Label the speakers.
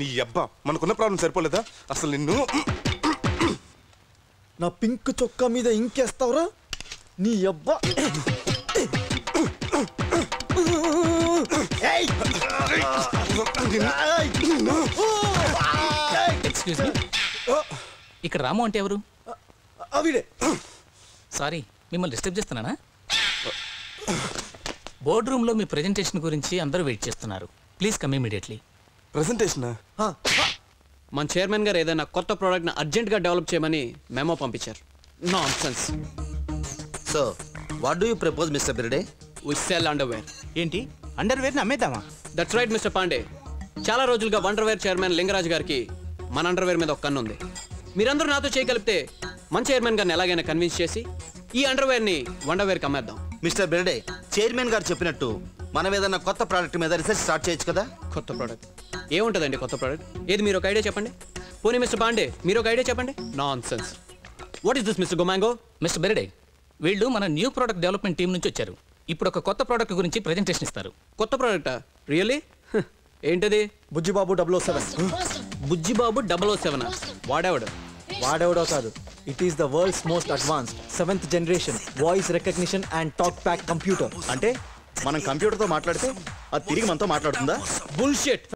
Speaker 1: నీ అబ్బా మనకున్న ప్రాబ్లం సరిపోలేదా అసలు నిన్ను
Speaker 2: నా పింక్ చొక్కా మీద ఇంకేస్తావురా నీ అబ్బా
Speaker 3: ఎక్స్క్యూజ్ మీ ఇక్కడ రాము అంటే ఎవరు?
Speaker 2: అవిడే
Speaker 3: సారీ మిమ్మల్ని డిస్టర్బ్ చేస్తున్నానా? బోర్డ్ రూమ్లో మీ ప్రెజెంటేషన్ గురించి అందరూ వెయిట్ చేస్తున్నారు. Please come immediately.
Speaker 1: ప్రెజెంటేషన్
Speaker 4: మన చైర్మన్ గారు ఏదైనా కొత్త ప్రోడక్ట్ని అర్జెంట్గా డెవలప్ చేయమని మెమో పంపించారు. Nonsense.
Speaker 5: So what do you propose mister Birde?
Speaker 4: We sell underwear.
Speaker 6: ఏంటి అండర్వేర్ని అమ్మేద్దామా?
Speaker 4: That's right mister Pandey. చాలా రోజులుగా వండర్వేర్ చైర్మన్ లింగరాజు గారికి మన అండర్వేర్ మీద ఒక కన్ను ఉంది. మీరందరూ నాతో చేయగలిపితే మన చైర్మన్ గారిని ఎలాగైనా కన్విన్స్ చేసి ఈ అండర్వేర్ని వండర్వేర్కి అమ్మేద్దాం.
Speaker 5: మిస్టర్ బిర్డే, చైర్మన్ గారు చెప్పినట్టు మనం ఏదన్నా కొత్త ప్రోడక్ట్ మీద రీసెర్చ్ స్టార్ట్ చేయొచ్చు కదా?
Speaker 4: కొత్త ప్రోడక్ట్ ఏముంటుందండి? కొత్త ప్రోడక్ట్ ఏది? మీరు ఒక ఐడియా చెప్పండి. పోనీ మిస్టర్ పాండే మీరు ఒక ఐడియా చెప్పండి. Nonsense. What is this mister Gomango?
Speaker 3: Mister Berde, వీళ్ళు మన న్యూ ప్రోడక్ట్ డెవలప్మెంట్ టీం నుంచి వచ్చారు. ఇప్పుడు ఒక కొత్త ప్రోడక్ట్ గురించి ప్రెజెంటేషన్ ఇస్తారు.
Speaker 4: కొత్త ప్రోడక్టా? రియల్లీ? ఏంటది?
Speaker 2: బుజ్జిబాబు 007.
Speaker 4: బుజ్జిబాబు 007. వాడేవాడు?
Speaker 2: వాడెవడో కాదు, it is the world's most advanced 7th generation voice recognition and talk pack computer.
Speaker 6: అంటే మనం కంప్యూటర్తో మాట్లాడితే అది తిరిగి మనతో మాట్లాడుతుందా?
Speaker 4: బుల్షిట్.